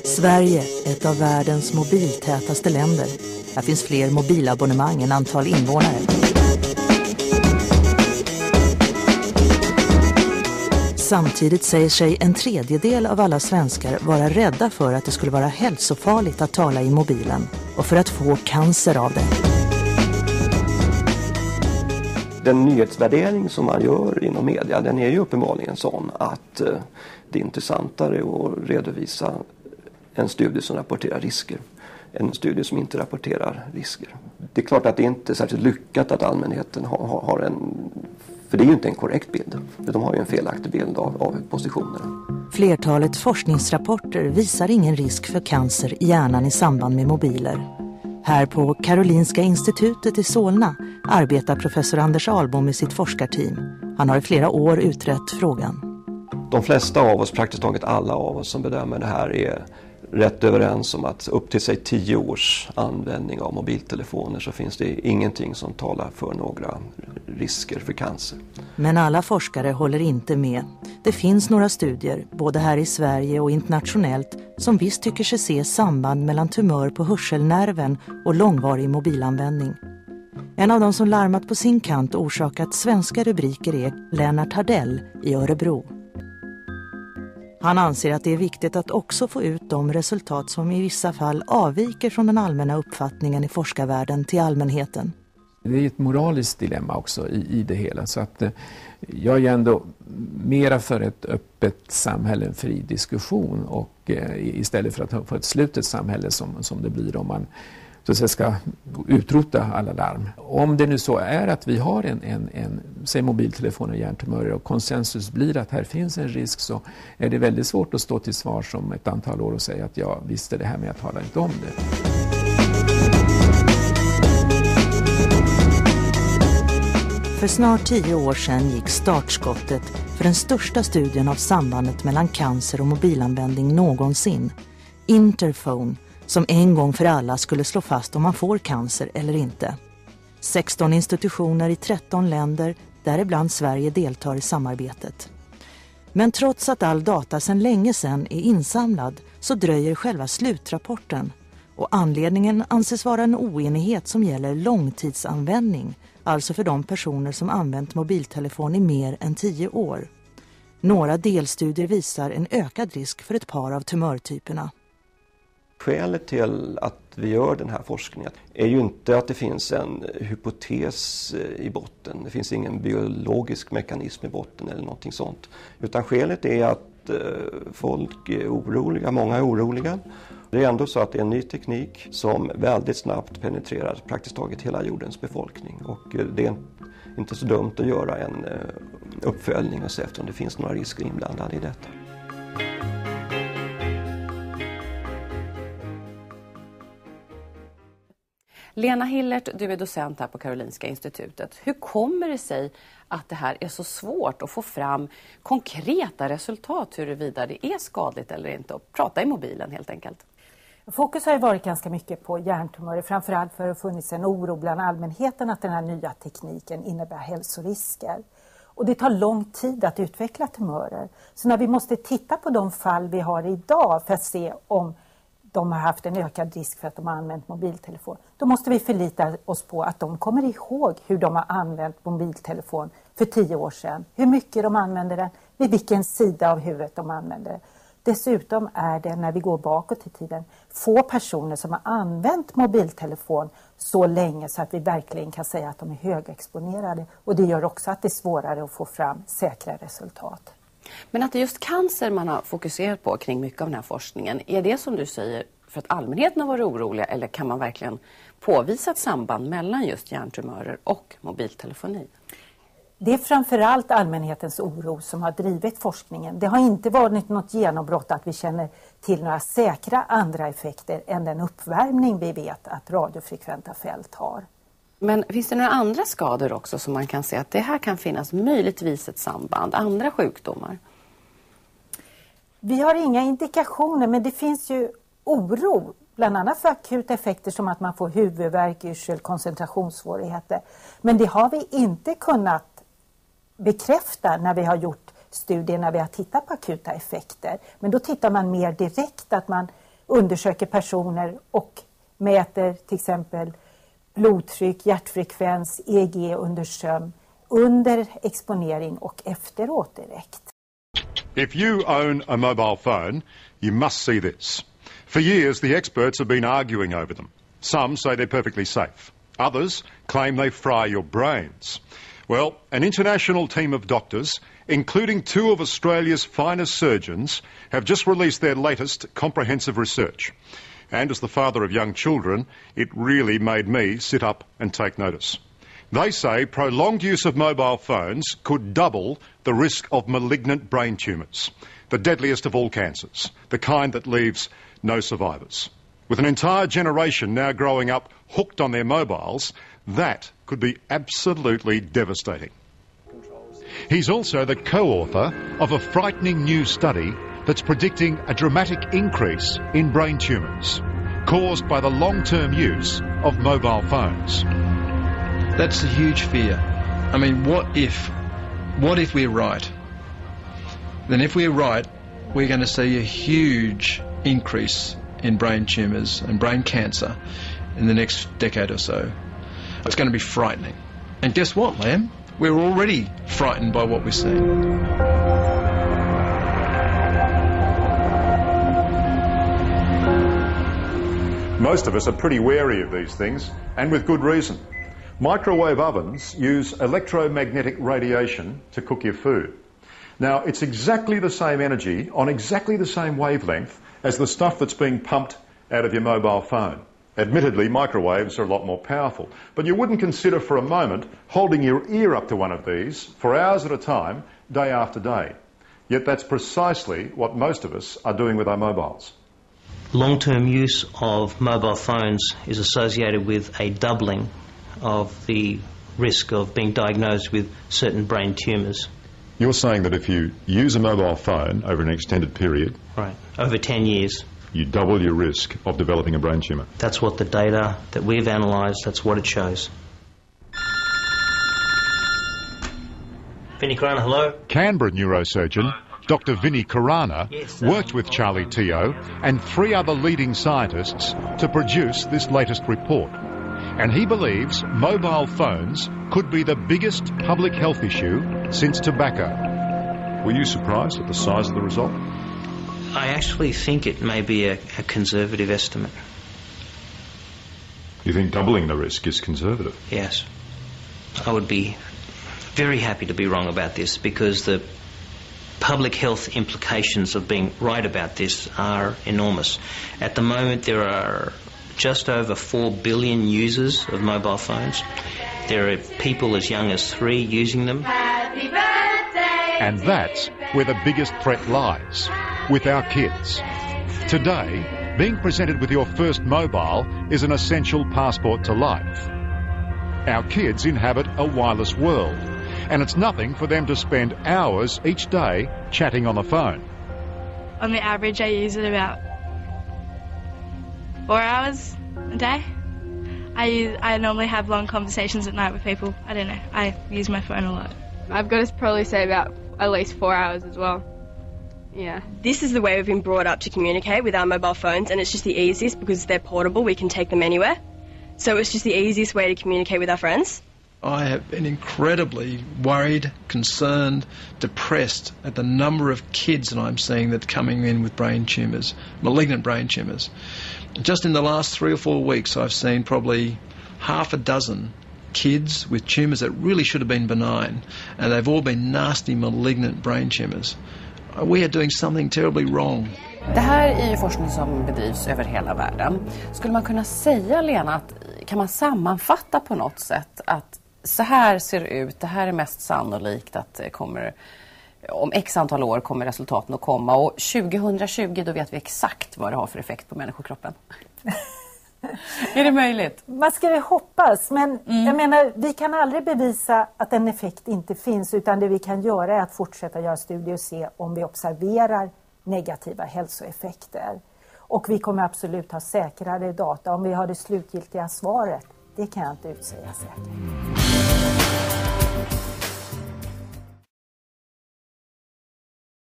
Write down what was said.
Sverige, ett av världens mobiltätaste länder. Här finns fler mobilabonnemang än antal invånare. Samtidigt säger sig en tredjedel av alla svenskar vara rädda för att det skulle vara hälsofarligt att tala i mobilen och för att få cancer av det. Den nyhetsvärdering som man gör inom media, den är ju uppenbarligen sån att det är intressantare att redovisa en studie som rapporterar risker. En studie som inte rapporterar risker. Det är klart att det inte är särskilt lyckat att allmänheten har en... För det är ju inte en korrekt bild. De har ju en felaktig bild av positionerna. Flertalet forskningsrapporter visar ingen risk för cancer i hjärnan i samband med mobiler. Här på Karolinska institutet i Solna arbetar professor Ahlbom med sitt forskarteam. Han har i flera år utrett frågan. De flesta av oss, praktiskt taget alla av oss som bedömer det här, är rätt överens om att upp till sig 10 års användning av mobiltelefoner så finns det ingenting som talar för några risker för cancer. Men alla forskare håller inte med. Det finns några studier, både här i Sverige och internationellt, som visst tycker sig se samband mellan tumör på hörselnerven och långvarig mobilanvändning. En av de som larmat på sin kant orsakat svenska rubriker är Lena Hillert i Örebro. Han anser att det är viktigt att också få ut de resultat som i vissa fall avviker från den allmänna uppfattningen i forskarvärlden till allmänheten. Det är ett moraliskt dilemma också i det hela, så att jag är ändå mera för ett öppet samhälle, en fri diskussion, och istället för att få ett slutet samhälle som det blir om man så att säga ska utrota alla larm. Om det nu så är att vi har säg mobiltelefoner och hjärntumörer och konsensus blir att här finns en risk, så är det väldigt svårt att stå till svar som ett antal år och säga att jag visste det här men jag talar inte om det. För snart 10 år sedan gick startskottet för den största studien av sambandet mellan cancer och mobilanvändning någonsin, Interphone, som en gång för alla skulle slå fast om man får cancer eller inte. 16 institutioner i 13 länder, däribland Sverige, deltar i samarbetet. Men trots att all data sedan länge sedan är insamlad så dröjer själva slutrapporten. Och anledningen anses vara en oenighet som gäller långtidsanvändning, alltså för de personer som använt mobiltelefon i mer än 10 år. Några delstudier visar en ökad risk för ett par av tumörtyperna. Skälet till att vi gör den här forskningen är ju inte att det finns en hypotes i botten. Det finns ingen biologisk mekanism i botten eller någonting sånt. Utan skälet är att folk är oroliga, många är oroliga. Det är ändå så att det är en ny teknik som väldigt snabbt penetrerar praktiskt taget hela jordens befolkning. Och det är inte så dumt att göra en uppföljning och se efter om det finns några risker inblandade i detta. Lena Hillert, du är docent här på Karolinska institutet. Hur kommer det sig att det här är så svårt att få fram konkreta resultat huruvida det är skadligt eller inte? Och prata i mobilen helt enkelt. Fokus har ju varit ganska mycket på hjärntumörer, framförallt för att det funnits en oro bland allmänheten att den här nya tekniken innebär hälsorisker. Och det tar lång tid att utveckla tumörer. Så när vi måste titta på de fall vi har idag för att se om de har haft en ökad risk för att de har använt mobiltelefon, då måste vi förlita oss på att de kommer ihåg hur de har använt mobiltelefon för 10 år sedan. Hur mycket de använder den, vid vilken sida av huvudet de använder det. Dessutom är det, när vi går bakåt i tiden, få personer som har använt mobiltelefon så länge så att vi verkligen kan säga att de är högexponerade. Och det gör också att det är svårare att få fram säkra resultat. Men att det är just cancer man har fokuserat på kring mycket av den här forskningen, är det som du säger för att allmänheten har varit oroliga, eller kan man verkligen påvisa ett samband mellan just hjärntumörer och mobiltelefoni? Det är framförallt allmänhetens oro som har drivit forskningen. Det har inte varit något genombrott att vi känner till några säkra andra effekter än den uppvärmning vi vet att radiofrekventa fält har. Men finns det några andra skador också som man kan se att det här kan finnas möjligtvis ett samband, andra sjukdomar? Vi har inga indikationer, men det finns ju oro, bland annat för akuta effekter som att man får huvudvärk, yrsel, koncentrationssvårigheter. Men det har vi inte kunnat bekräfta när vi har gjort studier när vi har tittat på akuta effekter. Men då tittar man mer direkt, att man undersöker personer och mäter till exempel blodtryck, hjärtfrekvens, EEG under sömn, under exponering och efteråt direkt. If you own a mobile phone, you must see this. For years, the experts have been arguing over them. Some say they're perfectly safe. Others claim they fry your brains. Well, an international team of doctors, including 2 of Australia's finest surgeons, have just released their latest comprehensive research. And as the father of young children, it really made me sit up and take notice. They say prolonged use of mobile phones could double the risk of malignant brain tumours, the deadliest of all cancers, the kind that leaves no survivors. With an entire generation now growing up hooked on their mobiles, that could be absolutely devastating. He's also the co-author of a frightening new study that's predicting a dramatic increase in brain tumours caused by the long-term use of mobile phones. That's a huge fear. I mean, what if we're right? Then if we're right, we're going to see a huge increase in brain tumours and brain cancer in the next decade or so. It's going to be frightening. And guess what, Lam? We're already frightened by what we're seeing. Most of us are pretty wary of these things, and with good reason. Microwave ovens use electromagnetic radiation to cook your food. Now, it's exactly the same energy on exactly the same wavelength as the stuff that's being pumped out of your mobile phone. Admittedly, microwaves are a lot more powerful, but you wouldn't consider for a moment holding your ear up to one of these for hours at a time, day after day. Yet that's precisely what most of us are doing with our mobiles. Long-term use of mobile phones is associated with a doubling of the risk of being diagnosed with certain brain tumours. You're saying that if you use a mobile phone over an extended period, Right, over 10 years. You double your risk of developing a brain tumour. That's what the data that we've analysed, that's what it shows. Vinnie Corana, hello. Canberra neurosurgeon Dr. Vinnie Corana worked with Charlie Teo and 3 other leading scientists to produce this latest report. And he believes mobile phones could be the biggest public health issue since tobacco. Were you surprised at the size of the result? I actually think it may be a conservative estimate. You think doubling the risk is conservative? Yes. I would be very happy to be wrong about this, because the public health implications of being right about this are enormous. At the moment, there are just over 4 billion users of mobile phones. There are people as young as 3 using them. Happy birthday! And that's where the biggest threat lies, with our kids. Today, being presented with your first mobile is an essential passport to life. Our kids inhabit a wireless world, and it's nothing for them to spend hours each day chatting on the phone. On the average, I use it about 4 hours a day. I normally have long conversations at night with people. I don't know, I use my phone a lot. I've got to probably say about at least 4 hours as well. Yeah. This is the way we've been brought up to communicate with our mobile phones, and it's just the easiest because they're portable, we can take them anywhere. So it's just the easiest way to communicate with our friends. I have been incredibly worried, concerned, depressed at the number of kids that I'm seeing that are coming in with brain tumours, malignant brain tumours. Just in the last 3 or 4 weeks, I've seen probably half a dozen kids with tumours that really should have been benign, and they've all been nasty, malignant brain tumours. We are doing something terribly wrong. Det här är ju forskning som bedrivs över hela världen. Skulle man kunna säga, Lena, att kan man sammanfatta på något sätt att så här ser det ut, det här är mest sannolikt att det kommer, om x antal år kommer resultaten att komma, och 2020 då vet vi exakt vad det har för effekt på människokroppen. Är det möjligt? Man ska väl hoppas, men jag menar, vi kan aldrig bevisa att en effekt inte finns, utan det vi kan göra är att fortsätta göra studier och se om vi observerar negativa hälsoeffekter. Och vi kommer absolut ha säkrare data. Om vi har det slutgiltiga svaret, det kan jag inte utsäga säkert.